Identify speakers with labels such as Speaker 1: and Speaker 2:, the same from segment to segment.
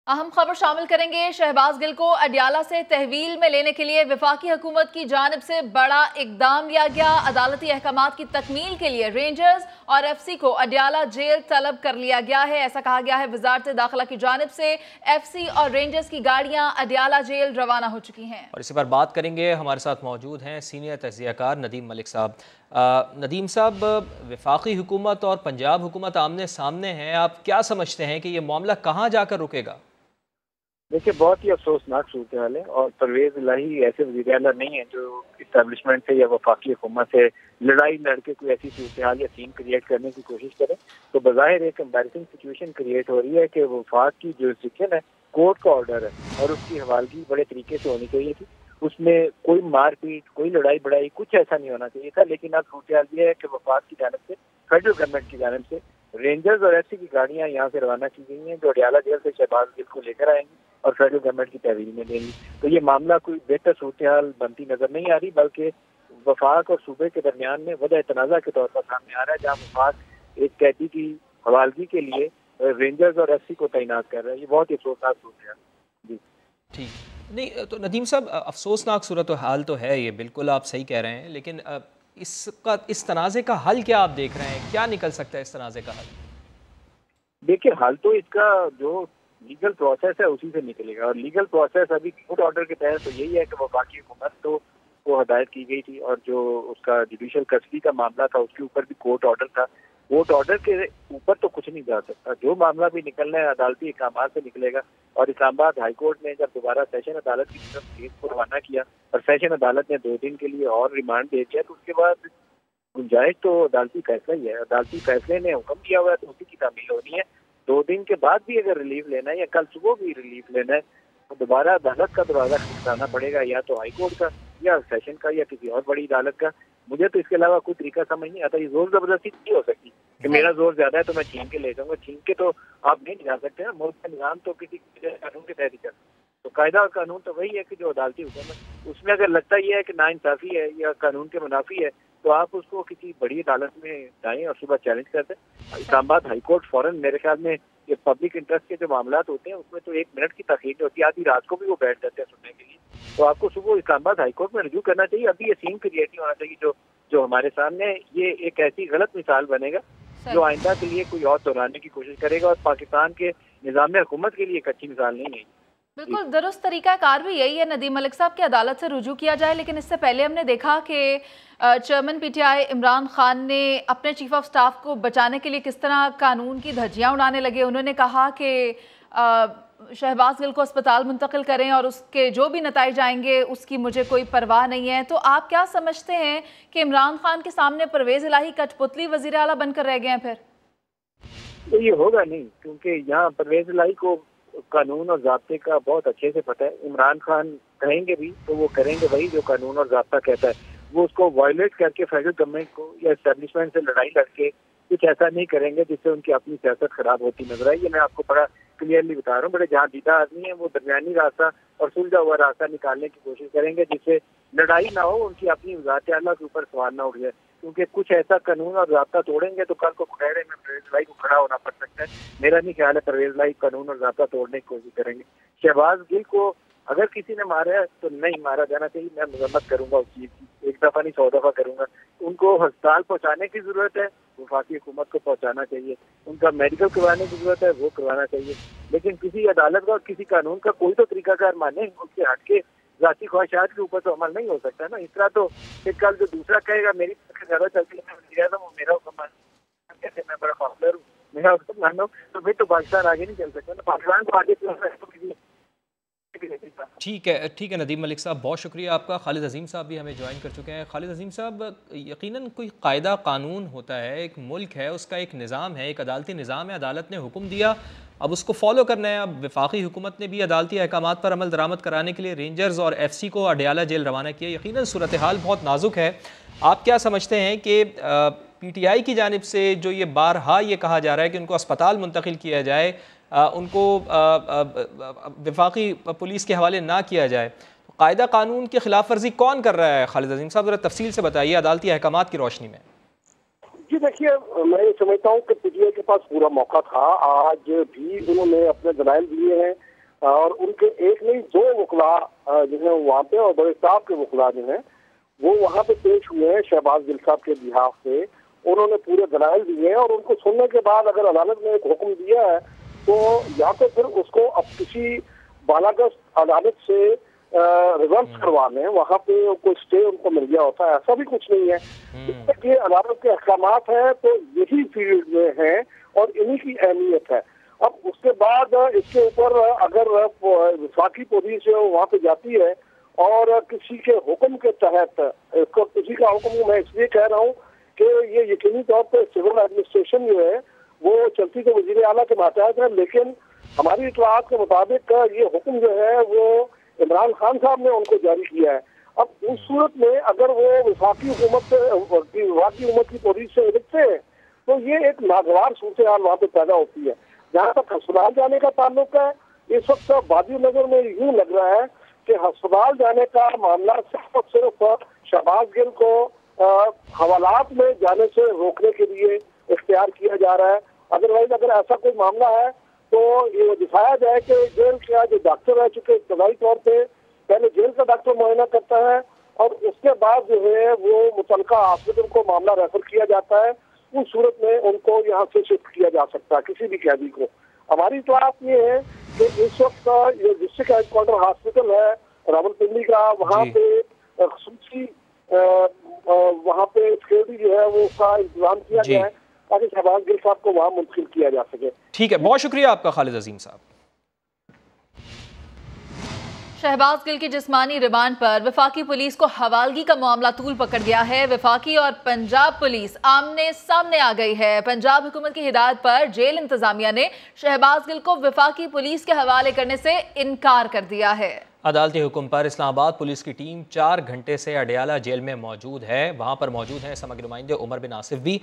Speaker 1: अहम खबर शामिल करेंगे। शहबाज गिल को अडयाला से तहवील में लेने के लिए वफाकी हुकूमत की जानिब से बड़ा इकदाम लिया गया। अदालती अहकामात की तकमील के लिए रेंजर्स और एफसी को अडयाला जेल तलब कर लिया गया है। ऐसा कहा गया है वजारत दाखिला की जानिब से। एफसी और रेंजर्स की गाड़ियां अडयाला जेल रवाना हो चुकी हैं।
Speaker 2: और इसी पर बात करेंगे। हमारे साथ मौजूद हैं सीनियर तज्ज़ियाकार नदीम मलिक साहब। नदीम साहब, वफाकी हुकूमत और पंजाब हुकूमत आमने सामने हैं, आप क्या समझते हैं कि ये मामला कहाँ जाकर रुकेगा?
Speaker 3: देखिए, बहुत ही अफसोसनाक सूरत हाल है और परवेज इलाही ऐसे वज़ीर आला नहीं है जो इस्टेब्लिशमेंट से या वफाकी हुकूमत से लड़ाई लड़के कोई ऐसी सूरत हाल या सीन क्रिएट करने की कोशिश करे। तो बज़ाहिर एक एम्बैरसिंग सिचुएशन क्रिएट हो रही है कि वफाक की जुरिस्डिक्शन है, कोर्ट का ऑर्डर है और उसकी हवालगी बड़े तरीके से होनी चाहिए थी। उसमें कोई मारपीट, कोई लड़ाई बड़ाई, कुछ ऐसा नहीं होना चाहिए था। लेकिन अब सूरत हाल ये है कि वफाक की जानिब से, फेडरल गवर्नमेंट की जानिब से रेंजर्स और एफसी की गाड़ियां यहाँ से रवाना की गई हैं जो अडयाला जेल से शहबाज गिल को लेकर आएंगी और फेडरल गवर्नमेंट की तहवील में देंगी। तो ये मामला कोई बेहतर सूरत हाल बनती नजर नहीं आ रही, बल्कि वफाक और सूबे के दरमियान में वजह तनाज़ा के तौर पर सामने आ रहा है, जहाँ वफाक एक कैदी की हवालगी के लिए रेंजर्स और एफसी को तैनात कर रहा है। ये बहुत ही अफसोसनाक सूरत हाल। जी
Speaker 2: ठीक नहीं तो नदीम साहब, अफसोसनाक सूरत हाल तो है ये, बिल्कुल आप सही कह रहे हैं, लेकिन इस तनाज़े का हल क्या आप देख रहे हैं? क्या निकल सकता है इस तनाज़े का हल?
Speaker 3: देखिए, हाल तो इसका जो लीगल प्रोसेस है उसी से निकलेगा और लीगल प्रोसेस अभी कोर्ट ऑर्डर के तहत तो यही है कि वफाकी हुकूमत को हदायत की गई थी और जो उसका जुडिशल कस्टडी का मामला था उसके ऊपर भी कोर्ट ऑर्डर था। कोर्ट ऑर्डर के ऊपर तो कुछ नहीं जा सकता, जो मामला भी निकलना है अदालती अहकामात से निकलेगा। और इस्लामाबाद हाई कोर्ट ने जब दोबारा सेशन अदालत की तरफ केस को रवाना किया और सेशन अदालत ने 2 दिन के लिए और रिमांड दे दिया, तो उसके बाद गुंजाइश तो अदालती फैसला ही है। अदालती फैसले ने हुक्म दिया हुआ है तो उसी की तामील होनी है। 2 दिन के बाद भी अगर रिलीफ लेना है या कल सुबह भी रिलीफ लेना है तो दोबारा अदालत का दरवाजा खटखटाना पड़ेगा, या तो हाई कोर्ट का या सेशन का या किसी और बड़ी अदालत का। मुझे तो इसके अलावा कोई तरीका समझ नहीं आता। ये जोर जबरदस्ती नहीं हो सकती कि मेरा जोर ज्यादा है तो मैं छीन के ले जाऊंगा। छीन के तो आप नहीं जा सकते ना, मुल्क का निजाम तो किसी कानून के तहत ही चलता है। तो कायदा और कानून तो वही है कि जो अदालती हुक्म है उसमें अगर लगता ही है कि नाइंसाफी है या कानून के मुनाफी है तो आप उसको किसी बड़ी अदालत में जाएं और सुबह चैलेंज कर दें। इस्लामाबाद हाई कोर्ट फौरन, मेरे ख्याल में ये पब्लिक इंटरेस्ट के जो मामलात होते हैं उसमें तो 1 मिनट की तखीर होती है, आधी रात को भी वो बैठ जाते हैं सुनने के लिए। तो आपको सुबह इस्लामाबाद हाई कोर्ट में रजू करना चाहिए। अभी ये सीन क्रिएट नहीं होना चाहिए जो हमारे सामने है। ये एक ऐसी गलत मिसाल बनेगा जो आइंदा के लिए कोई और दोहराने की कोशिश करेगा और पाकिस्तान के निज़ाम हुकूमत के लिए एक अच्छी मिसाल नहीं है।
Speaker 1: बिल्कुल दुरुस्त तरीका कार भी यही है नदीम मलिक साहब की अदालत से रुजू किया जाए। लेकिन इससे पहले हमने देखा कि चेयरमैन पीटीआई इमरान खान ने अपने चीफ ऑफ स्टाफ को बचाने के लिए किस तरह कानून की धज्जियां उड़ाने लगे। उन्होंने कहा कि शहबाज गिल को अस्पताल मुंतकिल करें और उसके जो भी नताइज आएंगे उसकी मुझे कोई परवाह नहीं है। तो आप क्या समझते हैं कि इमरान खान के सामने परवेज इलाही कठपुतली वजीर आला बनकर रह गए हैं? फिर
Speaker 3: तो ये होगा नहीं, क्योंकि यहाँ परवेज इलाही को कानून और ज़ाब्ते का बहुत अच्छे से पता है। इमरान खान कहेंगे भी तो वो करेंगे वही जो कानून और ज़ाब्ता कहता है। वो उसको वायलेट करके फेडरल गवर्नमेंट को या एस्टेब्लिशमेंट से लड़ाई लड़के कुछ ऐसा नहीं करेंगे जिससे उनकी अपनी सियासत खराब होती नजर आई। ये मैं आपको बड़ा क्लियरली बता रहा हूँ। बड़े जहाँ दीदा आदमी है वो दरमियानी रास्ता और सुलझा हुआ रास्ता निकालने की कोशिश करेंगे जिससे लड़ाई ना हो, उनकी अपनी वज़ारत आला के ऊपर सवाल ना उठ जाए। क्योंकि कुछ ऐसा कानून और ज़ाब्ता तोड़ेंगे तो कल को खुटैरे में परवेज इलाही को खड़ा होना पड़ सकता है। मेरा नहीं ख्याल है परवेज इलाही कानून और ज़ाब्ता तोड़ने की कोशिश करेंगे। शहबाज गिल को अगर किसी ने मारा है तो नहीं मारा जाना चाहिए। मैं मजम्मत करूंगा उस चीज की, 1 दफा नहीं 100 दफा करूंगा। उनको अस्पताल पहुंचाने की जरूरत है, वफाकी हुकूमत को पहुंचाना चाहिए। उनका मेडिकल करवाने की जरूरत है, वो करवाना चाहिए। लेकिन किसी अदालत का और किसी कानून का कोई तो तरीकाकार माने, उसके हट के जाती ख्वाहिशात के ऊपर तो अमल नहीं हो सकता ना। इस तरह तो फिर कल जो दूसरा कहेगा मेरी ज्यादा चलती है वो मेरा हुक्म कैसे, मैं बड़ा पॉपुलर हूँ, मेरा हुक्म मानो, तो फिर तो पाकिस्तान आगे नहीं चल सकता ना। पाकिस्तान को आगे चलना है तो किसी
Speaker 2: ठीक है नदीम मलिक साहब, बहुत शुक्रिया आपका। खालिद अजीम साहब भी हमें ज्वाइन कर चुके हैं। खालिद अजीम साहब, यकीनन कोई कायदा कानून होता है, एक मुल्क है, उसका एक निज़ाम है, एक अदालती निज़ाम है। अदालत ने हुक्म दिया, अब उसको फॉलो करना है। अब वफाकी हुकूमत ने भी अदालती अहकामात पर अमल दरामद कराने के लिए रेंजर्स और FC को अडयाला जेल रवाना किया। यकीनन सूरत हाल बहुत नाजुक है। आप क्या समझते हैं कि PTI की जानिब से जो ये बारहा ये कहा जा रहा है कि उनको अस्पताल मुंतकिल किया जाए, उनको वफाकी पुलिस के हवाले ना किया जाए, तो कायदा कानून की खिलाफ वर्जी कौन कर रहा है? खालिद अजीम साहब ज़रा तफसील से बताइए अदालती अहकामात की रोशनी में।
Speaker 4: जी देखिए, मैं ये समझता हूँ कि PTI के पास पूरा मौका था। आज भी उन्होंने अपने दलाइल दिए हैं और उनके एक नहीं 2 वकला जो है वहाँ पे और बड़े साहब के वकला जो है वो वहाँ पे पेश हुए हैं शहबाज गिल साहब के बिहाफ पे। उन्होंने पूरे दलाइल दिए हैं और उनको सुनने के बाद अगर अदालत ने एक हुक्म दिया है तो या तो फिर उसको अब किसी बालागस्त अदालत से रिवर्स करवाने, वहाँ पे कोई स्टे उनको मिल गया होता है, ऐसा भी कुछ नहीं है। ये अदालत के अहकामात है तो यही फील्ड में है और इन्हीं की अहमियत है। अब उसके बाद इसके ऊपर अगर वफाकी पुलिस जो वहाँ पे जाती है और किसी के हुक्म के तहत, इसको किसी का हुक्म मैं इसलिए कह रहा हूँ कि ये यकीनी तौर पर सिविल एडमिनिस्ट्रेशन जो है वो चलती तो वजीर आला के मातहत है, लेकिन हमारी इतलात के मुताबिक ये हुक्म जो है वो इमरान खान साहब ने उनको जारी किया है। अब उस सूरत में अगर वो वफाकी हुकूमत की पुलिस से लिखते हैं तो ये एक नागवार सूरत हाल वहाँ पे पैदा होती है। जहाँ तक अस्पताल जाने का ताल्लुक है, इस वक्त वादी नजर में यूं लग रहा है कि अस्पताल जाने का मामला सिर्फ और सिर्फ शहबाज गिल को हवालात में जाने से रोकने के लिए इख्तियार किया जा रहा है। अदरवाइज अगर ऐसा कोई मामला है तो ये दिखाया जाए कि जेल का जो डॉक्टर रह चुके इब्तदाई तौर पे पहले जेल का डॉक्टर मुआयना करता है और उसके बाद जो है वो मुतलका हॉस्पिटल को मामला रेफर किया जाता है। उस सूरत में उनको यहाँ से शिफ्ट किया जा सकता है किसी भी कैदी को। हमारी इत्तलात ये है कि इस वक्त ये डिस्ट्रिक्ट हेडक्वार्टर हॉस्पिटल है रावलपिंडी का, वहाँ पे खसूसी वहाँ पे सिक्योरिटी जो है वो उसका इंतजाम किया गया है ताकि शहबाज गिल साहब को वहाँ मुंतकिल किया जा सके।
Speaker 2: ठीक है, बहुत शुक्रिया आपका खालिद अजीम साहब।
Speaker 1: शहबाज गिल की जिस्मानी रिमांड पर वफाकी पुलिस को हवालगी का मामला तूल पकड़ गया है। वफाकी और पंजाब पुलिस आमने सामने आ गई है। पंजाब हुकूमत की हिदायत पर जेल इंतजामिया ने शहबाज गिल को वफाकी पुलिस के हवाले करने से इनकार कर दिया है।
Speaker 2: अदालती हुक्म पर इस्लामाबाद पुलिस की टीम 4 घंटे से अडयाला जेल में मौजूद है। वहाँ पर मौजूद हैं समग्र नुमाइंदे उमर बिन आसिफ भी।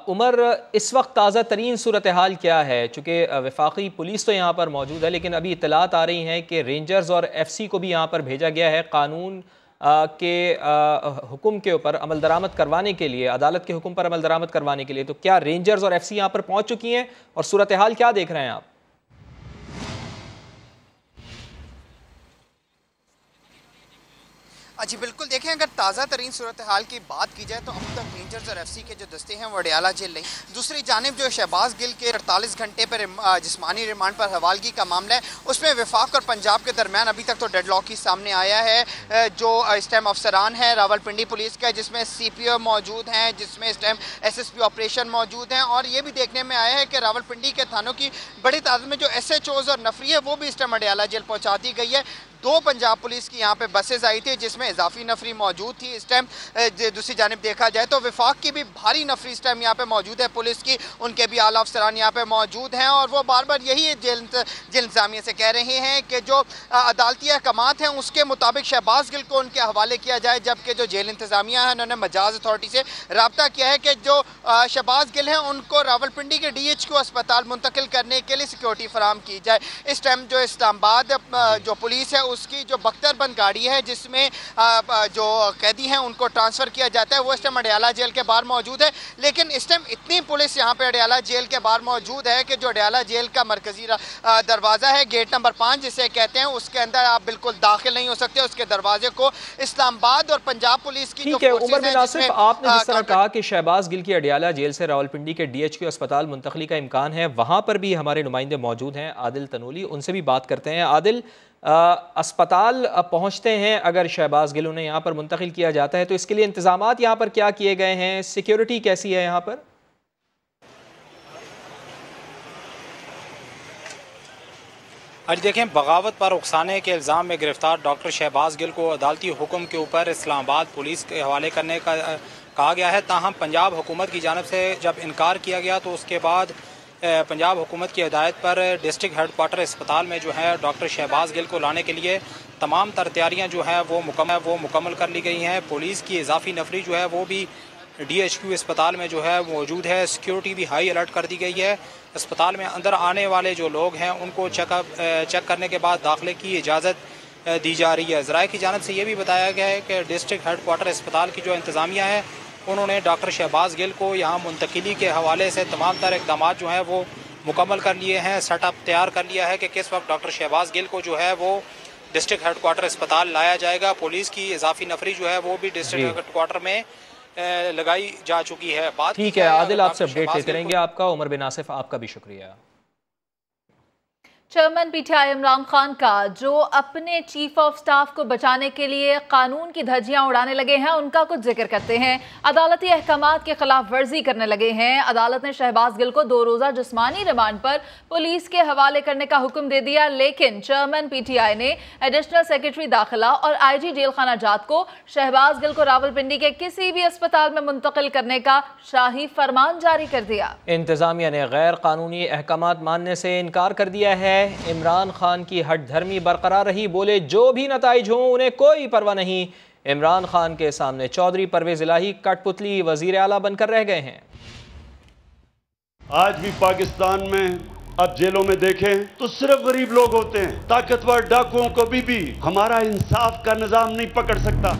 Speaker 2: उमर, इस वक्त ताज़ा तरीन सूरत हाल क्या है? चूँकि वफाकी पुलिस तो यहाँ पर मौजूद है, लेकिन अभी इतलात आ रही हैं कि रेंजर्स और FC को भी यहाँ पर भेजा गया है कानून के हुक्म के ऊपर अमल दरामद करवाने के लिए, अदालत के हुक्म पर अमल दरामद करवाने के लिए। तो क्या रेंजर्स और FC यहाँ पर पहुँच चुकी हैं और सूरत हाल क्या देख रहे हैं आप?
Speaker 5: जी बिल्कुल, देखें अगर ताज़ा तरीन सूरत हाल की बात की जाए तो अब तक रेंजर्स और FC के जो दस्ते हैं वो अडयाला जेल नहीं। दूसरी जानिब जो शहबाज गिल के 48 घंटे पर जिस्मानी रिमांड पर हवालगी का मामला है उसमें वफाक और पंजाब के दरमियान अभी तक तो डेडलॉक ही सामने आया है। जो इस टाइम अफसरान है रावलपिंडी पुलिस का, जिसमें CPO मौजूद हैं, जिसमें इस टाइम SSP ऑपरेशन मौजूद हैं, और ये भी देखने में आया है कि रावलपिंडी के थानों की बड़ी तादाद में जो SHOs और नफरी है वो भी इस टाइम अडयाला जेल पहुँचा दी गई है। 2 पंजाब पुलिस की यहाँ पे बसेस आई थी जिसमें इजाफी नफरी मौजूद थी। इस टाइम दूसरी जानिब देखा जाए तो वफाक की भी भारी नफरी इस टाइम यहाँ पे मौजूद है पुलिस की, उनके भी आला अफसरान यहाँ पे मौजूद हैं और वो बार बार यही जेल इंतजामिया से कह रहे हैं कि जो अदालती अहकामात हैं उसके मुताबिक शहबाज गिल को उनके हवाले किया जाए। जबकि जो जेल इंतजामिया है उन्होंने मजाज अथॉरिटी से रब्ता किया है कि जो शहबाज गिल हैं उनको रावलपिंडी के DHQ अस्पताल मुंतकिल करने के लिए सिक्योरिटी फराम की जाए। इस टाइम जो इस्लामाबाद जो पुलिस है उसकी जो बख्तरबंद गाड़ी है जिसमें जो कैदी हैं उनको ट्रांसफ़र किया जाता है वो इस टाइम अडयाला जेल के बाहर मौजूद है। लेकिन इस टाइम इतनी पुलिस यहाँ पे अडयाला जेल के बाहर मौजूद है कि जो अडयाला जेल का मरकजी दरवाज़ा है, गेट नंबर 5 जिसे कहते हैं, उसके अंदर आप बिल्कुल दाखिल नहीं हो सकते। उसके दरवाजे को इस्लामाबाद और पंजाब पुलिस की
Speaker 2: ठीक है। उमर बिन आसिफ, आपने जिस तरह कहा कि शहबाज गिल की अडयाला जेल से रावलपिंडी के DHQ अस्पताल मुंतकली का इम्कान है, वहाँ पर भी हमारे नुमाइंदे मौजूद हैं आदिल तनूली, उनसे भी बात करते हैं। आदिल, अस्पताल पहुंचते हैं अगर शहबाज गिल उन्हें यहाँ पर मुंतकिल किया जाता है तो इसके लिए इंतजामात यहाँ पर क्या किए गए हैं? सिक्योरिटी कैसी है यहाँ पर?
Speaker 6: आज देखें, बगावत पर उकसाने के इल्ज़ाम में गिरफ्तार डॉक्टर शहबाज गिल को अदालती हुक्म के ऊपर इस्लामाबाद पुलिस के हवाले करने का कहा गया है। ताहम पंजाब हुकूमत की जानब से जब इनकार किया गया तो उसके बाद पंजाब हुकूमत की हिदायत पर डिस्ट्रिक्ट हेडक्वार्टर अस्पताल में जो है डॉक्टर शहबाज गिल को लाने के लिए तमाम तैयारियाँ जो है वो मुकम्मल कर ली गई हैं। पुलिस की इजाफी नफरी जो है वो भी DHQ अस्पताल में जो है मौजूद है। सिक्योरिटी भी हाई अलर्ट कर दी गई है। अस्पताल में अंदर आने वाले जो लोग हैं उनको चेक करने के बाद दाखिले की इजाज़त दी जा रही है। ज़राए की जानब से ये भी बताया गया है कि डिस्ट्रिक्ट हेडक्वार्टर अस्पताल की जो इंतज़ामिया है उन्होंने डॉक्टर शहबाज गिल को यहाँ मुंतकिली के हवाले से तमाम तर इक़दाम जो हैं वो मुकम्मल कर लिए हैं, सेटअप तैयार कर लिया है कि किस वक्त डॉक्टर शहबाज गिल को जो है वो डिस्ट्रिक्ट हेडक्वार्टर अस्पताल लाया जाएगा। पुलिस की इजाफी नफरी जो है वो भी डिस्ट्रिक्ट हेडक्वार्टर में लगाई जा चुकी है। बात
Speaker 2: ठीक है आदिल, आपसे अपडेट लेते रहेंगे। आपका उमर बिन आसिफ, आपका भी शुक्रिया।
Speaker 1: चेयरमैन पीटीआई इमरान खान का जो अपने चीफ ऑफ स्टाफ को बचाने के लिए कानून की धज्जियां उड़ाने लगे हैं, उनका कुछ जिक्र करते हैं। अदालती अहकामात के खिलाफ वर्जी करने लगे हैं। अदालत ने शहबाज गिल को 2 रोज़ा जिस्मानी रिमांड पर पुलिस के हवाले करने का हुक्म दे दिया, लेकिन चेयरमैन पीटीआई ने एडिशनल सेक्रेटरी दाखिला और आईजी जेल खाना जात को शहबाज गिल को रावलपिंडी के किसी भी अस्पताल में मुंतकिल करने का शाही फरमान जारी कर दिया।
Speaker 2: इंतजामिया ने गैर कानूनी अहकामात मानने से इनकार कर दिया है। इमरान खान की हट धर्मी बरकरार रही, बोले जो भी नताइज हों उन्हें कोई परवाह नहीं। इमरान खान के सामने चौधरी परवेज इलाही कठपुतली वजीर आला बनकर रह गए हैं।
Speaker 7: आज भी पाकिस्तान में अब जेलों में देखें तो सिर्फ गरीब लोग होते हैं। ताकतवर डाकुओं को भी हमारा इंसाफ का निजाम नहीं पकड़ सकता।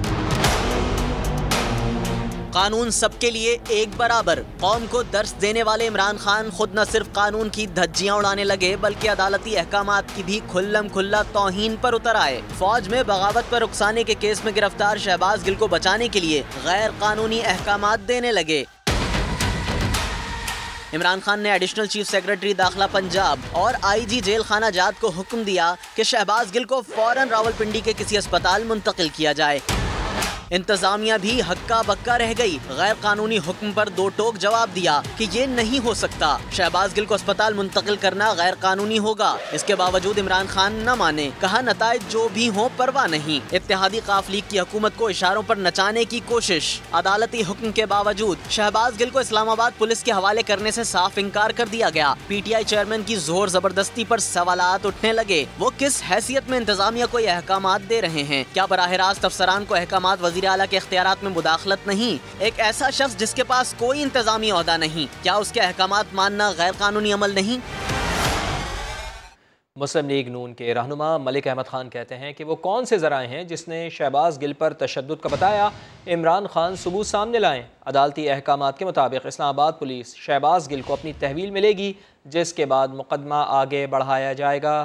Speaker 8: कानून सबके लिए एक बराबर, कौम को दर्श देने वाले इमरान खान खुद न सिर्फ कानून की धज्जियां उड़ाने लगे बल्कि अदालती अहकामात की भी खुल्लम खुल्ला तौहीन पर उतर आए। फौज में बगावत पर उकसाने के केस में गिरफ्तार शहबाज गिल को बचाने के लिए गैर कानूनी अहकामात देने लगे। इमरान खान ने एडिशनल चीफ सेक्रेटरी दाखिला पंजाब और आईजी जेल खाना जात को हुक्म दिया कि शहबाज गिल को फौरन रावलपिंडी के किसी अस्पताल मुंतकिल किया जाए। इंतजामिया भी हक्का बक्का रह गई। गैर कानूनी हुक्म पर 2 टोक जवाब दिया कि ये नहीं हो सकता, शहबाज गिल को अस्पताल मुंतकिल करना गैर कानूनी होगा। इसके बावजूद इमरान खान न माने, कहा नताइज जो भी हों परवाह नहीं। इत्तेहादी काफ लीग की हुकूमत को इशारों पर नचाने की कोशिश। अदालती हुक्म के बावजूद शहबाज गिल को इस्लामाबाद पुलिस के हवाले करने से साफ इनकार कर दिया गया। पीटीआई चेयरमैन की जोर जबरदस्ती पर सवालात उठने लगे। वो किस हैसियत में इंतजामिया को ये अहकामात दे रहे हैं? क्या बराह रास्त अफसरान को अहकामात वजीर आला के इख्तियारात में मुदाखलत नहीं? एक ऐसा शख्स जिसके पास कोई इंतजामी ओहदा नहीं, क्या उसके अहकामात मानना गैर कानूनी अमल नहीं?
Speaker 2: मुस्लिम लीग नून के रहनुमा मलिक अहमद खान कहते हैं कि वो कौन से ज़राए हैं जिसने शहबाज गिल पर तशद्दुद का बताया। इमरान खान सबूत सामने लाएं। अदालती अहकामात के मुताबिक इस्लामाबाद पुलिस शहबाज गिल को अपनी तहवील मिलेगी, जिसके बाद मुकदमा आगे बढ़ाया जाएगा।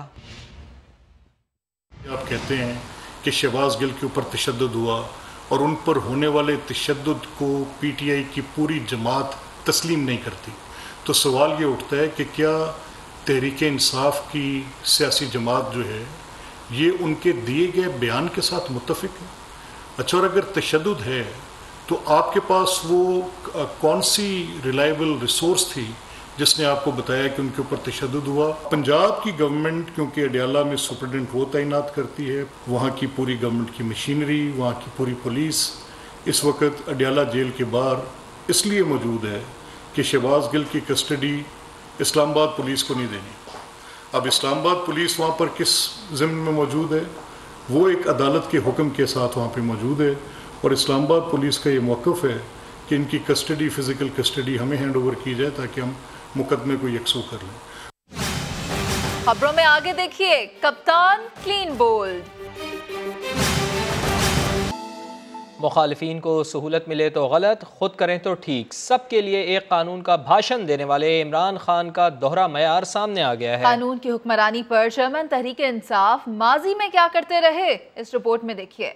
Speaker 9: आप कहते हैं कि शहबाज गिल के ऊपर तशद्दुद हुआ और उन पर होने वाले तशद्दुद को पीटीआई की पूरी जमात तस्लीम नहीं करती, तो सवाल ये उठता है कि क्या तहरीक इंसाफ की सियासी जमात जो है ये उनके दिए गए बयान के साथ मुत्तफिक है? अच्छा, और अगर तशद्दुद है तो आपके पास वो कौन सी रिलायबल रिसोर्स थी जिसने आपको बताया कि उनके ऊपर तशद्दुद हुआ? पंजाब की गवर्नमेंट क्योंकि अडियाला में सुपरिटेंडेंट वो तैनात करती है, वहाँ की पूरी गवर्नमेंट की मशीनरी, वहाँ की पूरी पुलिस इस वक्त अडियाला जेल के बाहर इसलिए मौजूद है कि शहबाज गिल की कस्टडी इस्लामाबाद पुलिस को नहीं देनी। अब इस्लामाबाद पुलिस वहाँ पर किस ज़िम्न में मौजूद है? वो एक अदालत के हुक्म के साथ वहाँ पर मौजूद है और इस्लामाबाद पुलिस का ये मौक़िफ़ है कि इनकी कस्टडी, फ़िज़िकल कस्टडी हमें हैंड ओवर की जाए ताकि हम मुकदमे को यकसू कर लें।
Speaker 1: खबरों में आगे देखिए, कप्तान क्लीन बोल्ड।
Speaker 2: मुखालिफिन को सहूलत मिले तो गलत, खुद करें तो ठीक, सबके लिए एक कानून का भाषण देने वाले इमरान खान का दोहरा मयार सामने आ गया है।
Speaker 1: कानून की हुक्मरानी पर चेयरमैन तहरीक इंसाफ माजी में क्या करते रहे, इस रिपोर्ट में देखिए।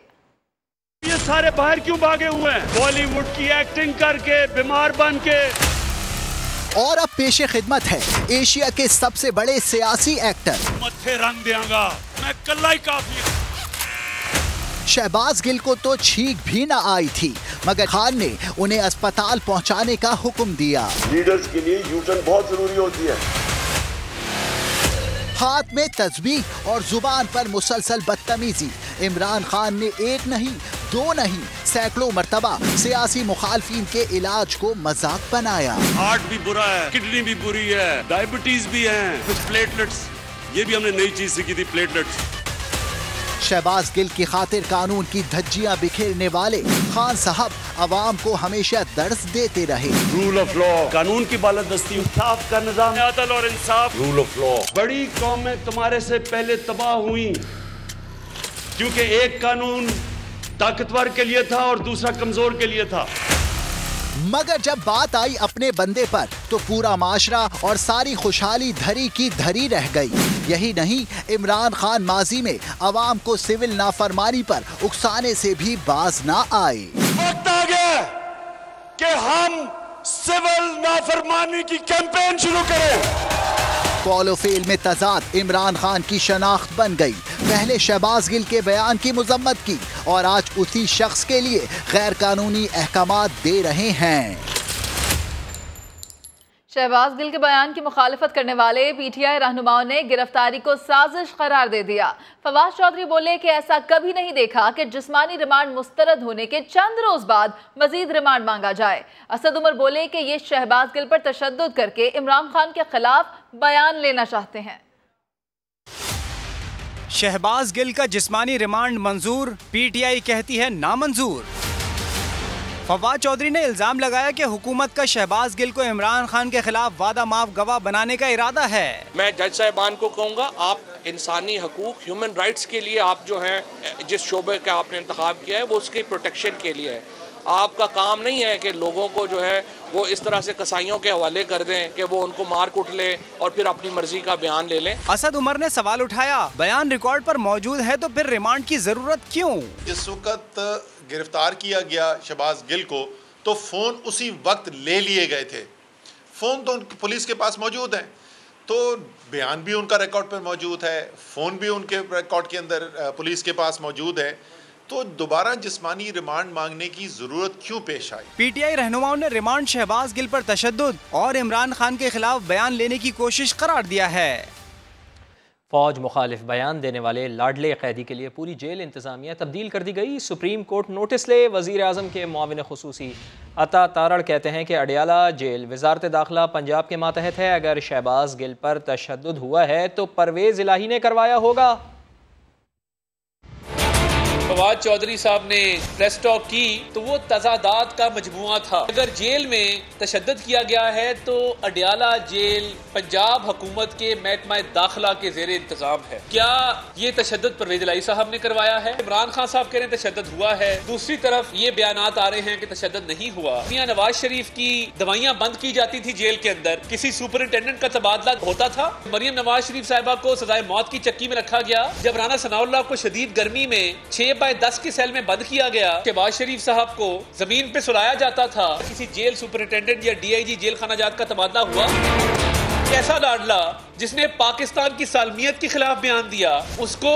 Speaker 7: ये सारे बाहर क्यों भागे हुए हैं? बॉलीवुड की एक्टिंग करके, बीमार बन के।
Speaker 10: और अब पेशे खिदमत है एशिया के सबसे बड़े सियासी एक्टर।
Speaker 7: मत्थे रंग देंगा मैं कल्ला ही काफी।
Speaker 10: शहबाज गिल को तो छींक भी न आई थी, मगर खान ने उन्हें अस्पताल पहुंचाने का हुक्म दिया।
Speaker 4: लीडर्स के लिए यूटर्न बहुत जरूरी होती है।
Speaker 10: हाथ में तस्बीह और जुबान पर मुसलसल बदतमीजी। इमरान खान ने एक नहीं, 2 नहीं, सैकड़ों मर्तबा सियासी मुखालफिन के इलाज को मजाक बनाया।
Speaker 7: हार्ट भी बुरा है, किडनी भी बुरी है, डायबिटीज भी है, कुछ प्लेटलेट्स, ये भी हमने नई चीज सीखी थी, प्लेटलेट्स।
Speaker 10: शहबाज गिल की खातिर कानून की धज्जियां बिखेरने वाले खान साहब अवाम को हमेशा दर्स देते रहे।
Speaker 7: रूल ऑफ लॉ, कानून की बालादस्ती, इंसाफ का निजाम, अदल और इंसाफ, रूल ऑफ लॉ। बड़ी कौमें तुम्हारे से पहले तबाह हुई क्योंकि एक कानून ताकतवर के लिए था और दूसरा कमजोर के लिए था।
Speaker 10: मगर जब बात आई अपने बंदे पर तो पूरा माशरा और सारी खुशहाली धरी की धरी रह गई। यही नहीं, इमरान खान माजी में अवाम को सिविल नाफरमानी पर उकसाने से भी बाज ना आए।
Speaker 7: वक्त आ गया कि हम सिविल नाफरमानी की कैंपेन शुरू करें।
Speaker 10: कॉल फेल में तजाद इमरान खान की शनाख्त बन गई। पहले शहबाज गिल के बयान की मुजम्मत की और आज उसी शख्स के लिए गैर कानूनी अहकामात दे रहे हैं।
Speaker 1: शहबाज गिल के बयान की मुखालफत करने वाले पीटीआई रहनुमाओं ने गिरफ्तारी को साजिश करार दे दिया। फवाद चौधरी बोले कि ऐसा कभी नहीं देखा कि जिस्मानी रिमांड मुस्तरद होने के चंद रोज बाद मजीद रिमांड मांगा जाए। असद उमर बोले कि ये शहबाज गिल पर तशद्दुद करके इमरान खान के खिलाफ बयान लेना चाहते हैं।
Speaker 6: शहबाज गिल का जिस्मानी रिमांड मंजूर, पीटीआई कहती है नामंजूर। फवाद चौधरी ने इल्जाम लगाया कि हुकूमत का शहबाज गिल को इमरान खान के खिलाफ वादा माफ गवाह बनाने का इरादा है।
Speaker 11: मैं जज साहिबान को कहूँगा, आप इंसानी हकूक, ह्यूमन राइट्स के लिए आप जो है जिस शोबे का आपने इंतखाब किया है वो उसके प्रोटेक्शन के लिए है। आपका काम नहीं है कि लोगों को जो है वो इस तरह से कसाईयों के हवाले कर दें कि वो उनको मार कुट ले और फिर अपनी मर्जी का बयान ले लें।
Speaker 6: असद उमर ने सवाल उठाया, बयान रिकॉर्ड पर मौजूद है तो फिर रिमांड की जरूरत क्यों?
Speaker 12: जिस वक्त गिरफ्तार किया गया शहबाज गिल को तो फोन उसी वक्त ले लिए गए थे। फोन तो पुलिस के पास मौजूद है, तो बयान भी उनका रिकॉर्ड पर मौजूद है, फोन भी उनके रिकॉर्ड के अंदर पुलिस के पास मौजूद है, तो दोबारा जिस्मानी रिमांड मांगने की जरूरत क्यों पेश आई?
Speaker 6: पीटीआई रहनुमाओं ने रिमांड शहबाज गिल पर तशद्दुद और इमरान खान के खिलाफ बयान लेने की कोशिश करार दिया है।
Speaker 2: फौज मुखालिफ बयान देने वाले लाडले कैदी के लिए पूरी जेल इंतजामिया तब्दील कर दी गई। सुप्रीम कोर्ट नोटिस ले वजीर आजम के मुआविन खुसूसी अता तारड़ कहते हैं कि अडियाला जेल वजारत दाखिला पंजाब के मातहत है। अगर शहबाज गिल पर तशद्दुद हुआ है तो परवेज इलाही ने करवाया होगा।
Speaker 13: फवाद चौधरी साहब ने प्रेस टॉक की तो वो तजादात का मजमुआ था। अगर जेल में तशद्दुद किया गया है तो अडियाला जेल पंजाब हुकूमत के महकमा दाखिला के जेर इंतजाम है। क्या ये तशद्दुद परवेज इलाही साहब ने करवाया है? इमरान खान साहब कह रहे हैं तशद्दुद हुआ है, दूसरी तरफ ये बयानात आ रहे हैं कि तशद्दुद नहीं हुआ। मियां नवाज शरीफ की दवाइयां बंद की जाती थी जेल के अंदर, किसी सुपरिटेंडेंट का तबादला होता था। मरियम नवाज शरीफ साहिबा को सजाए मौत की चक्की में रखा गया। जब राना सनाउल्लाह को शदीद गर्मी में 6x10 की सेल में बंद किया गया, शहबाज शरीफ साहब को जमीन पे सुलाया जाता था। किसी जेल सुपरिटेंडेंट या डीआईजी जेल खाना जात का तबादला हुआ? कैसा लाडला जिसने पाकिस्तान की सालमियत के खिलाफ बयान दिया, उसको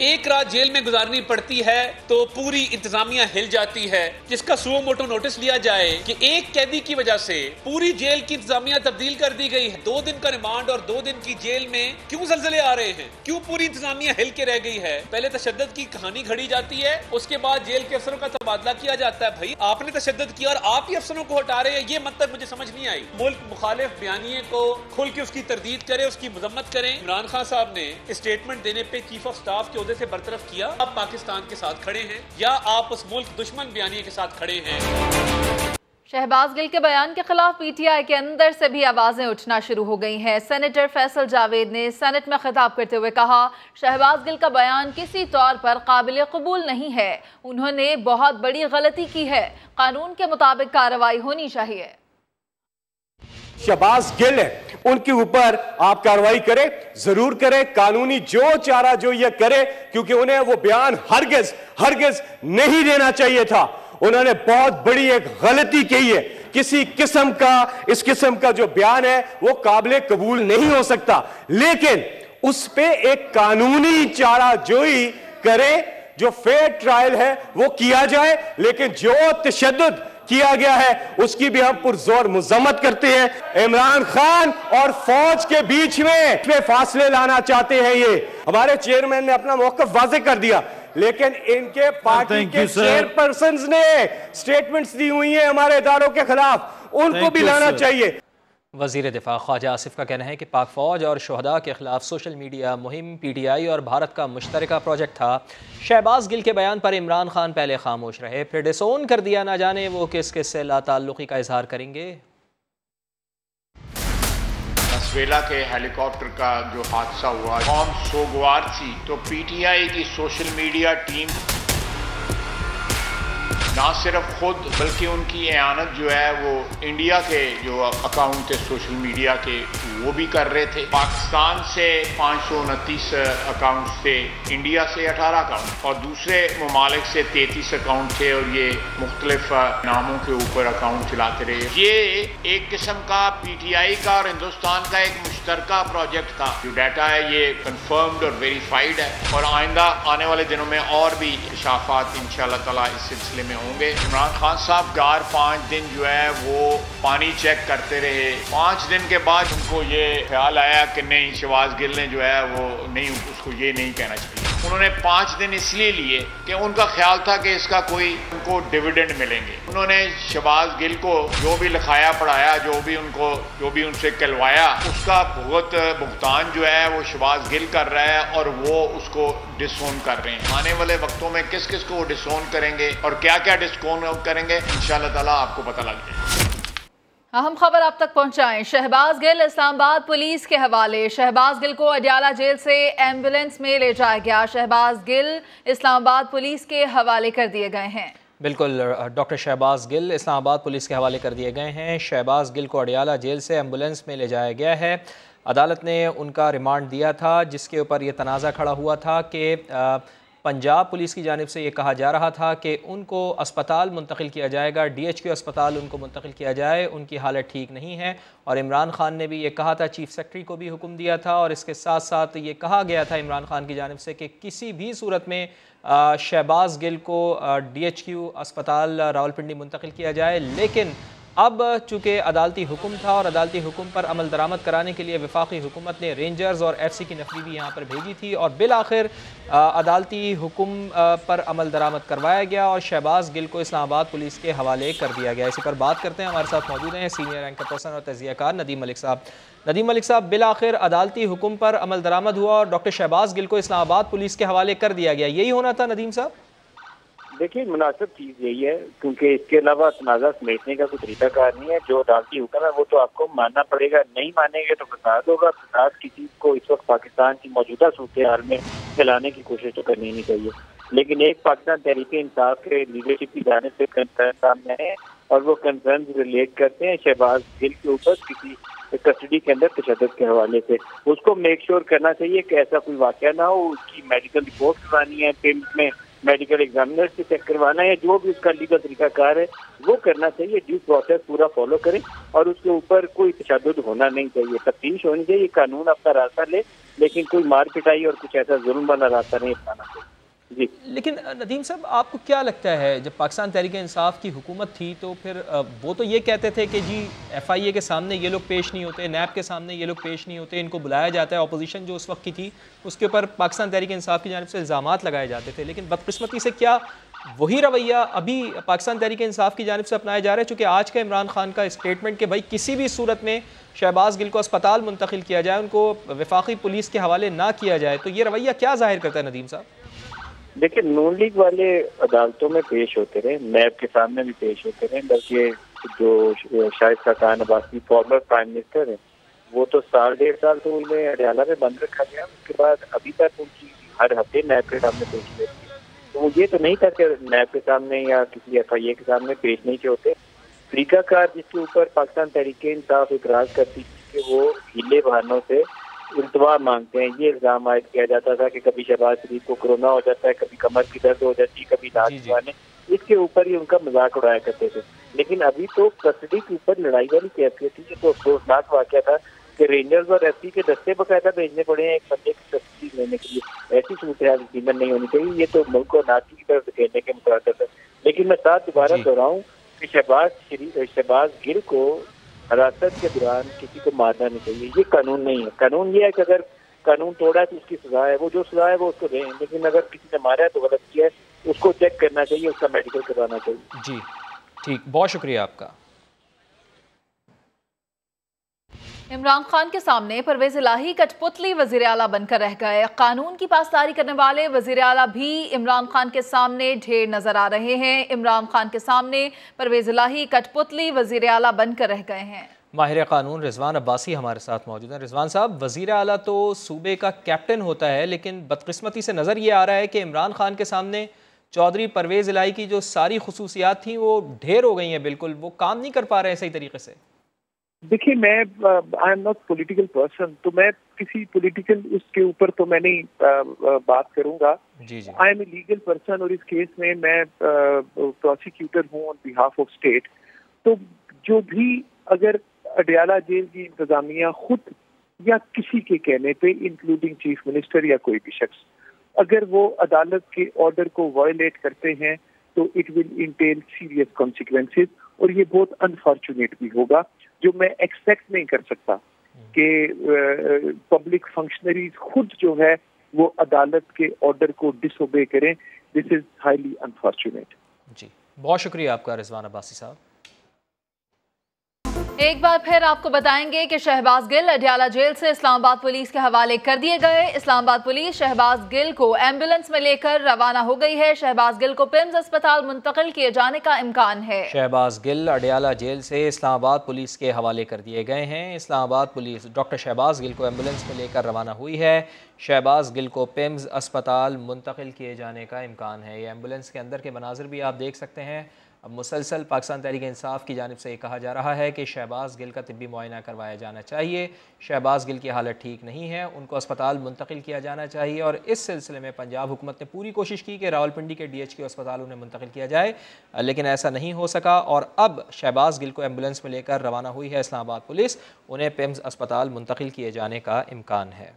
Speaker 13: एक रात जेल में गुजारनी पड़ती है तो पूरी इंतजामिया हिल जाती है। जिसका सुओ मोटो नोटिस लिया जाए कि एक कैदी की वजह से पूरी जेल की इंतजामिया तब्दील कर दी गई है। 2 दिन का रिमांड और 2 दिन की जेल में क्यों जलजले आ रहे हैं? क्यों पूरी इंतजामिया हिल के रह गई है? पहले तशद्दुद की कहानी घड़ी जाती है, उसके बाद जेल के अफसरों का तबादला किया जाता है। भाई आपने तशद्दुद किया और आप ही अफसरों को हटा रहे हैं, ये मतलब मुझे समझ नहीं आई। मुल्क मुखालिफ बयानिए को खुल के उसकी तरदीद करे, उसकी मजम्मत करें। इमरान खान साहब ने स्टेटमेंट देने पे चीफ ऑफ स्टाफ के ओहदे से बरतरफ किया। आप पाकिस्तान के साथ खड़े हैं या आप उस मुल्क दुश्मन बयानिए के साथ खड़े हैं?
Speaker 1: शहबाज गिल के बयान के खिलाफ पीटीआई के अंदर से भी आवाजें उठना शुरू हो गई हैं। सेनेटर फैसल जावेद ने सेनेट में खिताब करते हुए कहा, शहबाज गिल का बयान किसी तौर पर काबिल कबूल नहीं है। उन्होंने बहुत बड़ी गलती की है, कानून के मुताबिक कार्रवाई होनी चाहिए।
Speaker 14: शहबाज गिल है, उनके ऊपर आप कार्रवाई करें, जरूर करें, कानूनी जो चारा जो ये करे, क्योंकि उन्हें वो बयान हरगिज नहीं देना चाहिए था। उन्होंने बहुत बड़ी एक गलती की है। किसी किस्म का इस किस्म का जो बयान है वो काबिल कबूल नहीं हो सकता, लेकिन उस पे एक कानूनी चारा जोई करे, जो फेयर ट्रायल है वो किया जाए। लेकिन जो तशद्दुद किया गया है उसकी भी हम पुरजोर मजम्मत करते हैं। इमरान खान और फौज के बीच में फासले लाना चाहते हैं। ये हमारे चेयरमैन ने अपना मौक़िफ़ वाज़ेह कर दिया, लेकिन इनके पार्टी के चेयरपर्सन ने स्टेटमेंट्स दी हुई हैं हमारे इदारों के खिलाफ, उनको भी लाना चाहिए।
Speaker 2: वज़ीर दिफ़ा ख्वाजा आसिफ का कहना है कि पाक फ़ौज और शहदा के खिलाफ सोशल मीडिया मुहिम पीटीआई और भारत का मुश्तरका प्रोजेक्ट था। शहबाज गिल के बयान पर इमरान खान पहले खामोश रहे, फिर डिसोन कर दिया। ना जाने वो किस किस से लाताल्लुक़ी का इजहार करेंगे।
Speaker 15: वेला के हेलीकॉप्टर का जो हादसा हुआ, कौम सोगवार थी, तो पीटीआई की सोशल मीडिया टीम ना सिर्फ खुद बल्कि उनकी एआनत जो है वो इंडिया के जो अकाउंट थे सोशल मीडिया के वो भी कर रहे थे। पाकिस्तान से 529 अकाउंट थे, इंडिया से 18 अकाउंट और दूसरे ममालिक से 33 अकाउंट थे और ये मुख्तलिफ नामों के ऊपर अकाउंट चलाते रहे। ये एक किस्म का PTI का और हिंदुस्तान का एक मुश्तरका प्रोजेक्ट था। जो डाटा है ये कंफर्म्ड और वेरीफाइड है और आइंदा आने वाले दिनों में और भी इंकशाफात इंशाअल्लाह ताला इस सिलसिले में होंगे। इमरान खान साहब 4-5 दिन जो है वो पानी चेक करते रहे। 5 दिन के बाद उनको ये ख्याल आया कि नहीं, शहबाज गिल ने जो है वो नहीं, उसको ये नहीं कहना चाहिए। उन्होंने 5 दिन इसलिए लिए कि उनका ख्याल था कि इसका कोई उनको डिविडेंड मिलेंगे। उन्होंने शहबाज गिल को जो भी लिखाया पढ़ाया, जो भी उनसे कहलवाया, उसका भुगतान जो है वो शहबाज गिल कर रहा है और वो उसको डिसोन कर रहे हैं। आने वाले वक्तों में किस किस को वो डिसोन करेंगे और क्या क्या डिसोन करेंगे इंशाअल्लाह ताला आपको पता लग जाएगा।
Speaker 1: अहम खबर आप तक पहुंचाएं। शहबाज गिल इस्लामाबाद पुलिस के हवाले। शहबाज गिल को अडियाला जेल से एम्बुलेंस में ले जाया गया। शहबाज गिल इस्लामाबाद पुलिस के हवाले कर दिए गए हैं।
Speaker 2: बिल्कुल, डॉक्टर शहबाज गिल इस्लामाबाद पुलिस के हवाले कर दिए गए हैं। शहबाज गिल को अडियाला जेल से एम्बुलेंस में ले जाया गया है। अदालत ने उनका रिमांड दिया था, जिसके ऊपर ये तनाज़ा खड़ा हुआ था कि पंजाब पुलिस की जानिब से ये कहा जा रहा था कि उनको अस्पताल मुंतकिल किया जाएगा, DHQ अस्पताल उनको मुंतकिल किया जाए, उनकी हालत ठीक नहीं है। और इमरान खान ने भी ये कहा था, चीफ सेक्रेटरी को भी हुक्म दिया था और इसके साथ साथ ये कहा गया था इमरान खान की जानिब से कि किसी भी सूरत में शहबाज गिल को DHQ अस्पताल रावलपिंडी मुंतकिल किया जाए। लेकिन अब चूँकि अदालती हुक्म था और अदालती हुक्म पर अमल दरामद कराने के लिए वफाकी हुकूमत ने रेंजर्स और FC की नफरी भी यहाँ पर भेजी थी और बिल आखिर अदालती हुक्म पर अमल दरामद करवाया गया और शहबाज गिल को इस्लामाबाद पुलिस के हवाले कर दिया गया। इसी पर बात करते हैं, हमारे साथ मौजूद हैं सीनियर एंकर पर्सन और तजियाकार नदीम मलिक साहब। नदीम मलिक साहब, बिल आखिर अदालती हुक्म पर अमल दरामद हुआ और डॉक्टर शहबाज गिल को इस्लामाबाद पुलिस के हवाले कर दिया गया, यही होना था नदीम साहब?
Speaker 3: देखिए, मुनासिब चीज़ यही है क्योंकि इसके अलावा तनाज़ा समेटने का कोई तरीकाकार नहीं है। जो अदालती हुक्म है वो तो आपको मानना पड़ेगा, नहीं मानेंगे तो फसाद होगा। फसाद किसी को इस वक्त पाकिस्तान की मौजूदा सूरत हाल में फैलाने की कोशिश तो करनी नहीं चाहिए। लेकिन एक पाकिस्तान तहरीक इंसाफ के लीडरशिप की जानिब से कंसर्न सामने है और वो कंसर्न रिलेट करते हैं शहबाज गिल के ऊपर किसी कस्टडी के अंदर तशद्दुद के हवाले से। उसको मेक श्योर करना चाहिए कि ऐसा कोई वाक़या ना हो। उसकी मेडिकल रिपोर्ट करवानी है, पेमेंट में मेडिकल एग्जामिनर से चेक करवाना है, जो भी उसका लीगल तरीकाकार है वो करना चाहिए। ड्यू प्रोसेस पूरा फॉलो करें और उसके ऊपर कोई तशद्दुद होना नहीं चाहिए। तफ्तीश होनी चाहिए, कानून अपना रास्ता ले, लेकिन कोई मार पिटाई और कुछ ऐसा जुल्म वाला रास्ता नहीं अपनाना चाहिए। जी,
Speaker 2: लेकिन नदीम साहब, आपको क्या लगता है, जब पाकिस्तान तहरीक इंसाफ की हुकूमत थी तो फिर वो तो ये कहते थे कि जी FIA के सामने ये लोग पेश नहीं होते, NAB के सामने ये लोग पेश नहीं होते, इनको बुलाया जाता है। अपोजिशन जो उस वक्त की थी उसके ऊपर पाकिस्तान तहरीक इंसाफ की जानिब से इल्ज़ामात लगाए जाते थे। लेकिन बदकिस्मती से क्या वही रवैया अभी पाकिस्तान तहरीक इंसाफ की जानिब से अपनाया जा रहा है? चूँकि आज का इमरान खान का स्टेटमेंट कि भाई किसी भी सूरत में शहबाज गिल को अस्पताल मुंतकिल किया जाए, उनको वफाकी पुलिस के हवाले ना किया जाए, तो ये रवैया क्या जाहिर करता है नदीम साहब?
Speaker 3: देखिए, नून लीग वाले अदालतों में पेश होते रहे, NAB के सामने भी पेश होते रहे, बल्कि जो Shaista Khan Abbasi former prime minister है वो तो 1.5 साल तो उन्हें अडियाला में बंद रखा गया। उसके बाद अभी तक उनकी हर हफ्ते NAB के सामने पेश हुई। तो वो ये तो नहीं था कि NAB के सामने या किसी FIA के सामने पेश नहीं के होते। तरीकाकार जिसके ऊपर पाकिस्तान तहरीक इंसाफ इतराज करती थी कि वो हीले बहानों से इल्तवा मांगते हैं। ये इल्जाम आयद किया जाता था कि कभी शहबाज शरीफ को कोरोना हो जाता है, कभी कमर की दर्द हो जाती है, कभी नाक चुबाने, इसके ऊपर ही उनका मजाक उड़ाया करते थे। लेकिन अभी तो कस्टडी के ऊपर लड़ाई वाली कैफियत थी। तो अफसोसनाक वाक़या था कि रेंजर्स और FC के दस्ते बाकायदा भेजने पड़े हैं एक बंदे की कस्टडी लेने के लिए। ऐसी सूरत यकीनन नहीं होनी चाहिए। ये तो मुल्क को नाची की तरफ धकेलने के मुताबिक है। लेकिन मैं साथ दोबारा दोहराऊं कि शहबाज गिल को हिरासत के दौरान किसी को मारना नहीं चाहिए। ये कानून नहीं है। कानून ये है कि अगर कानून तोड़ा है तो उसकी सजा है, वो जो सजा है वो उसको दें। लेकिन अगर किसी ने मारा है तो गलत किया है, उसको चेक करना चाहिए, उसका मेडिकल करवाना चाहिए।
Speaker 2: जी ठीक, बहुत शुक्रिया आपका।
Speaker 1: इमरान खान के सामने परवेज इलाही कठपुतली वज़ीर आला बनकर रह गए। कानून की पासदारी करने वाले वज़ीर आला भी इमरान खान के सामने ढेर नजर आ रहे हैं। इमरान खान के सामने परवेज इलाही कठपुतली वज़ीर आला बनकर रह गए हैं।
Speaker 2: माहिर कानून रिजवान अब्बासी हमारे साथ मौजूद हैं। रिजवान साहब, वज़ीर आला तो सूबे का कैप्टन होता है, लेकिन बदकिस्मती से नज़र ये आ रहा है कि इमरान खान के सामने चौधरी परवेज़ इलाही की जो सारी खुसूसियात थी वो ढेर हो गई हैं, बिल्कुल वो काम नहीं कर पा रहे हैं सही तरीके से।
Speaker 3: देखिए, मैं I am not political person, तो मैं किसी पॉलिटिकल उसके ऊपर तो मैं नहीं बात करूंगा। I am a legal person और इस केस में मैं प्रोसिक्यूटर हूँ ऑन बिहाफ ऑफ स्टेट। तो जो भी अगर अडयाला जेल की इंतजामिया खुद या किसी के कहने पे, इंक्लूडिंग चीफ मिनिस्टर या कोई भी शख्स, अगर वो अदालत के ऑर्डर को वायलेट करते हैं तो it will Intel serious consequences, और ये बहुत अनफॉर्चुनेट भी होगा, जो मैं एक्सपेक्ट नहीं कर सकता कि पब्लिक फंक्शनरीज खुद जो है वो अदालत के ऑर्डर को डिसोबे करें। This is highly unfortunate.
Speaker 2: जी, बहुत शुक्रिया आपका रिजवान अब्बासी साहब।
Speaker 1: एक बार फिर आपको बताएंगे कि शहबाज गिल अडयाला जेल से इस्लामाबाद पुलिस के हवाले कर दिए गए। इस्लामाबाद पुलिस शहबाज गिल को एम्बुलेंस में लेकर रवाना हो गई है। शहबाज गिल को पिम्स अस्पताल मुंतकिल किए जाने का इम्कान है।
Speaker 2: शहबाज गिल अडयाला जेल से इस्लामाबाद पुलिस के हवाले कर दिए गए हैं। इस्लामाबाद पुलिस डॉक्टर शहबाज गिल को एम्बुलेंस में लेकर रवाना हुई है। शहबाज गिल को पिम्स अस्पताल मुंतकिल किए जाने का इम्कान है। ये एम्बुलेंस के अंदर के मनाजिर भी आप देख सकते हैं। अब मुसलसल पाकिस्तान तहरीक इंसाफ की जानिब से ये कहा जा रहा है कि शहबाज गिल का तिब्बी मुआयना करवाया जाना चाहिए। शहबाज गिल की हालत ठीक नहीं है, उनको अस्पताल मुंतकिल किया जाना चाहिए। और इस सिलसिले में पंजाब हुकूमत ने पूरी कोशिश की कि रावलपिंडी के DHQ अस्पताल उन्हें मुंतकिल किया जाए, लेकिन ऐसा नहीं हो सका। और अब शहबाज गिल को एम्बुलेंस में लेकर रवाना हुई है इस्लामाबाद पुलिस। उन्हें पिम्स अस्पताल मुंतकिल किए जाने का इम्कान है।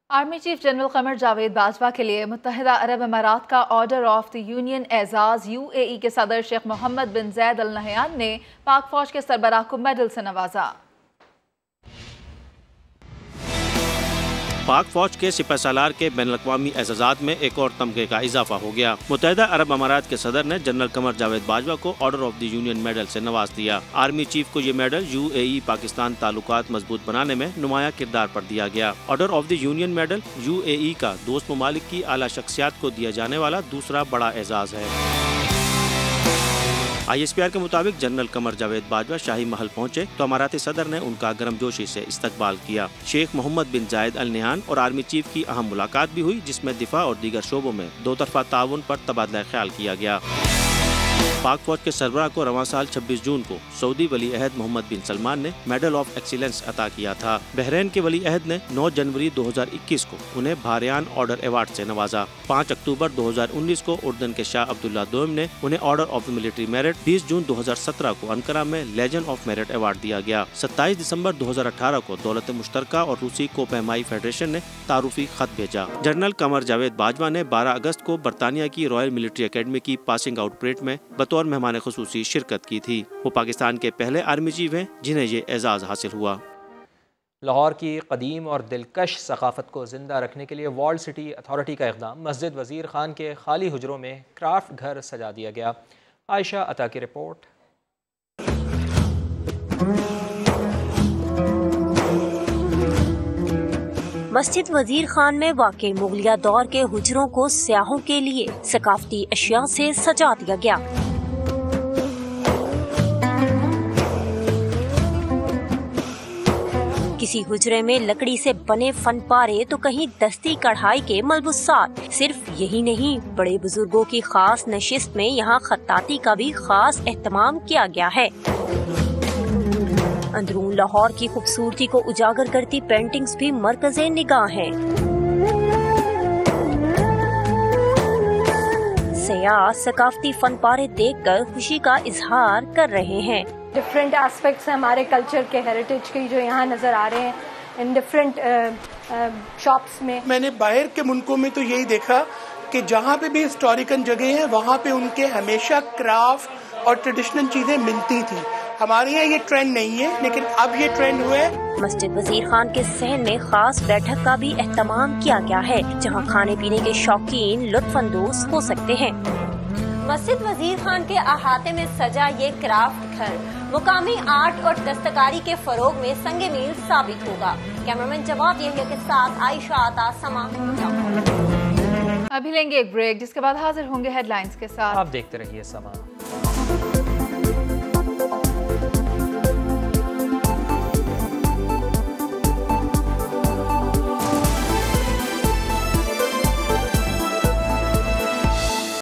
Speaker 1: Army chief general Qamar Javed Bajwa के लिए मुत्तहिदा अरब अमारात का ऑर्डर ऑफ द यूनियन एजाज UAE के सदर Sheikh Mohamed bin Zayed Al Nahyan ने पाक फौज के सरबराह को मेडल से नवाजा।
Speaker 16: पाक फौज के सिपहसालार के बैनुल-अक़वामी एज़ाज़ात में एक और तमगे का इजाफा हो गया। मुत्तहिदा अरब अमारात के सदर ने जनरल कमर जावेद बाजवा को order of the union medal से नवाज दिया। आर्मी चीफ को ये मेडल UAE पाकिस्तान ताल्लुकात मजबूत बनाने में नुमाया किरदार पर दिया गया। Order of the union medal UAE का दोस्त ममालिक की आला शख्सियात को दिया जाने वाला दूसरा बड़ा एजाज है। ISPR के मुताबिक जनरल कमर जावेद बाजवा शाही महल पहुंचे तो अमाराती सदर ने उनका गर्मजोशी से इस्तकबाल किया। शेख मोहम्मद बिन जायद अल नहयान और आर्मी चीफ की अहम मुलाकात भी हुई, जिसमें दिफा और दीगर शोबों में दो तरफा ताउन पर तबादला ख्याल किया गया। पाक फौज के सरबराह को रवां साल 26 जून को सऊदी वली अहद मोहम्मद बिन सलमान ने मेडल ऑफ एक्सीलेंस अता किया था। बहरीन के वली अहद ने 9 जनवरी 2021 को उन्हें भारियान ऑर्डर अवार्ड से नवाजा। 5 अक्टूबर 2019 को उर्दन के शाह अब्दुल्ला दोम ने उन्हें ऑर्डर ऑफ मिलिट्री मेरिट, 20 जून 2017 को अंकारा में लेजेंड ऑफ मेरिट अवार्ड दिया गया। 27 दिसंबर 2018 को दौलत मुश्तरका और रूसी कोपहमाई फेडरेशन ने तारुफी खत भेजा। जनरल कमर जावेद बाजवा ने 12 अगस्त को बरतानिया की रॉयल मिलिट्री अकेडमी की पासिंग आउट परेड में बतौर मेहमान खुसूसी शिरकत की थी। वो पाकिस्तान के पहले आर्मी चीफ हैं जिन्हें ये एजाज हासिल हुआ।
Speaker 2: लाहौर की कदीम और दिलकश सकाफत को जिंदा रखने के लिए वॉल्ड सिटी अथॉरिटी का इक़दाम। मस्जिद वज़ीर खान के खाली हुजरों में क्राफ्ट घर सजा दिया गया। आयशा अता की रिपोर्ट।
Speaker 17: मस्जिद वजीर खान में वाक़ई मुगलिया दौर के हुजरों को सयाहों के लिए सकाफती अशिया से सजा दिया गया। किसी हुजरे में लकड़ी से बने फन पारे तो कहीं दस्ती कढ़ाई के मलबूसात। सिर्फ यही नहीं, बड़े बुजुर्गों की खास नशिस्त में यहाँ खत्ताती का भी खास एहतमाम किया गया है। अंदरून लाहौर की खूबसूरती को उजागर करती पेंटिंग्स भी मरकज़े निगाह हैं। सयाह सकाफती फन पारे देखकर खुशी का इजहार कर रहे हैं।
Speaker 18: डिफरेंट एस्पेक्ट्स हमारे कल्चर के हेरिटेज के जो यहाँ नजर आ रहे हैं इन डिफरेंट शॉप्स में।
Speaker 19: मैंने बाहर के मुल्कों में तो यही देखा कि जहाँ पे भी हिस्टोरिकल जगह है वहाँ पे उनके हमेशा क्राफ्ट और ट्रेडिशनल चीजें मिलती थी। हमारे यहाँ ये ट्रेंड नहीं है, लेकिन अब ये ट्रेंड हुआ है।
Speaker 17: मस्जिद वजीर खान के सहन में खास बैठक का भी एहतमाम किया गया है, जहाँ खाने पीने के शौकीन लुत्फानंदोज हो सकते हैं।
Speaker 20: मस्जिद वजीर खान के अहाते में सजा ये क्राफ्ट घर मुकामी आर्ट और दस्तकारी के फरोग में संगे मील साबित होगा। कैमरामैन जवाब ये के साथ आयशा आता समा।
Speaker 1: अभी लेंगे एक ब्रेक, जिसके बाद हाजिर होंगे हेडलाइंस के साथ।
Speaker 2: आप देखते रहिए समा।